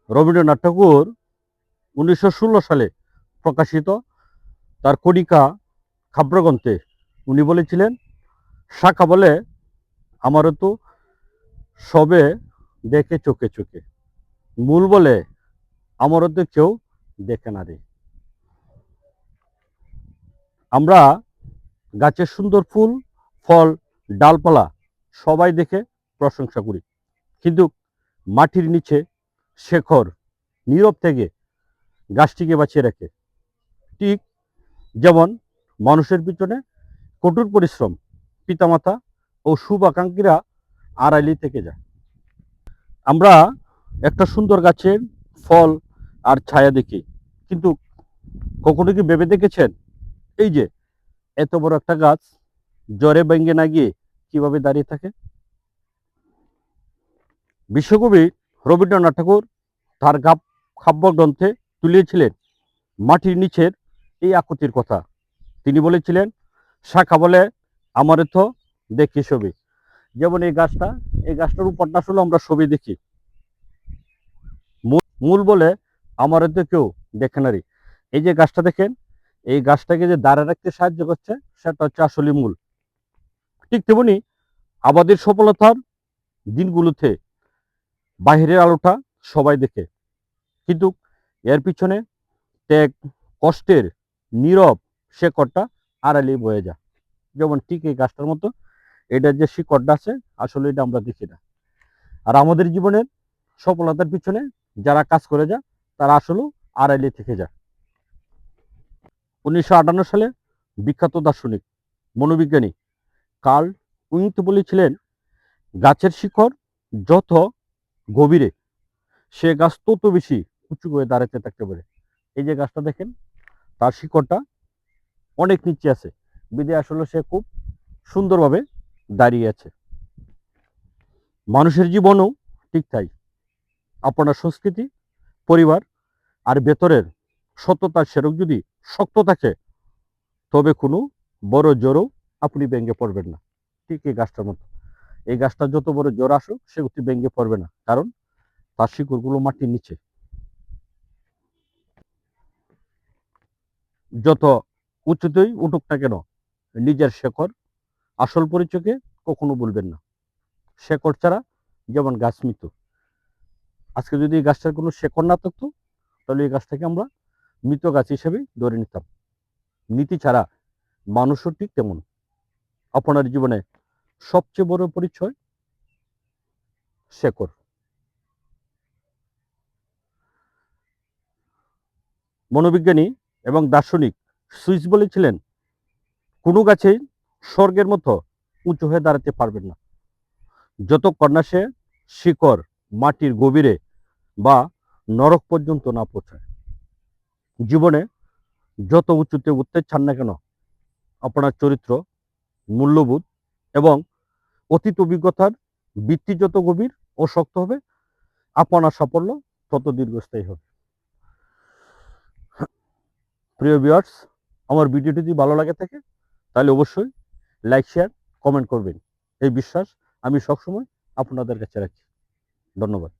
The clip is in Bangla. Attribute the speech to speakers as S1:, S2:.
S1: রবীন্দ্রনাথ ঠাকুর 1916 সালে প্রকাশিত তার কণিকা কাব্যগ্রন্থে উনি বলেছিলেন, শাখা বলে আমারও তো সবে দেখে চোখে চোখে, মূল বলে আমারও তো কেউ দেখে না রে। আমরা গাছের সুন্দর ফুল, ফল, ডালপালা সবাই দেখে প্রশংসা করি, কিন্তু মাটির নিচে শেকড় নীরব থেকে গাছটিকে বাঁচিয়ে রাখে। ঠিক যেমন মানুষের পিছনে কঠোর পরিশ্রম পিতামাতা ও শুভাকাঙ্ক্ষীরা আড়াইলি থেকে যায়। আমরা একটা সুন্দর গাছের ফল আর ছায়া দেখি, কিন্তু কখনো কি ভেবে দেখেছেন এই যে এত বড় একটা গাছ জ্বরে ভেঙে না গিয়ে কিভাবে দাঁড়িয়ে থাকে? বিশ্বকবি রবীন্দ্রনাথ ঠাকুর তার কাব্যগ্রন্থে তুলিয়েছিলেন মাটির নিচের এই আকুতির কথা। তিনি বলেছিলেন, শাখা বলে আমার তো দেখি ছবি। যেমন এই গাছটার উপরটা আসলে আমরা ছবি দেখি, মূল বলে আমার তো কেউ দেখে না রে। এই যে গাছটা দেখেন, এই গাছটাকে যে দাঁড়া রাখতে সাহায্য করছে সেটা হচ্ছে আসলে মূল। ঠিক তেমনি আমাদের সফলতার দিনগুলোতে বাহিরের আলোটা সবাই দেখে, কিন্তু এর পিছনে ত্যাগ, কষ্টের নীরব শেকড়টা আড়ালে বয়ে যায়। যেমন ঠিক এই গাছটার মতো এটার যে শিকড়টা আছে আসলে এটা আমরা দেখি না। আর আমাদের জীবনের সফলতার পিছনে যারা কাজ করে যায় তারা আসলেও আড়ালে থেকে যায়। 1958 সালে বিখ্যাত দার্শনিক মনোবিজ্ঞানী কার্ল উইংট বলেছিলেন, গাছের শিকড় যত গভীরে সে গাছ তত বেশি উঁচু করে দাঁড়াতে থাকতে পারে। এই যে গাছটা দেখেন, তার শিকড়টা অনেক নিচে আছে, বিদে আসলে সে খুব সুন্দরভাবে দাঁড়িয়ে আছে। মানুষের জীবনও ঠিক তাই। আপনার সংস্কৃতি, পরিবার আর ভেতরের সত্যতার সেরক যদি শক্ত থাকে, তবে কোনো বড় জোরও আপনি ভেঙে পড়বেন না। ঠিক এই গাছটার মতো, এই গাছটা যত বড় জোর আসুক সেগুলি ভেঙে পড়বে না, কারণ তার শিকড়গুলো মাটির নিচে। যত উঁচুতেই উঠুক না কেন, নিজের শেকড় আসল পরিচয়কে কখনো বলবেন না। শেকড় ছাড়া যেমন গাছ মৃত। আজকে যদি এই গাছটার কোনো শেকড় না থাকতো, তাহলে এই গাছটাকে আমরা মৃত গাছ হিসেবে ধরে নিতাম। নীতি ছাড়া মানুষও ঠিক তেমন। আপনার জীবনে সবচেয়ে বড় পরিচয় শেকড়। মনোবিজ্ঞানী এবং দার্শনিক সুইস বলেছিলেন, কোনো গাছেই স্বর্গের মতো উঁচু হয়ে দাঁড়াতে পারবেন না যতক্ষণ না সে শিকড় মাটির গভীরে বা নরক পর্যন্ত না পৌঁছায়। জীবনে যত উঁচুতে উঠতে চান না কেন, আপনার চরিত্র, মূল্যবোধ এবং অতীত অভিজ্ঞতার ভিত্তি যত গভীর ও শক্ত হবে, আপনার সাফল্য তত দীর্ঘস্থায়ী হবে। প্রিয় ভিউয়ার্স, আমার ভিডিওটি যদি ভালো লাগে থাকে তাহলে অবশ্যই লাইক, শেয়ার, কমেন্ট করবেন। এই বিশ্বাস আমি সবসময় আপনাদের কাছে রাখি। ধন্যবাদ।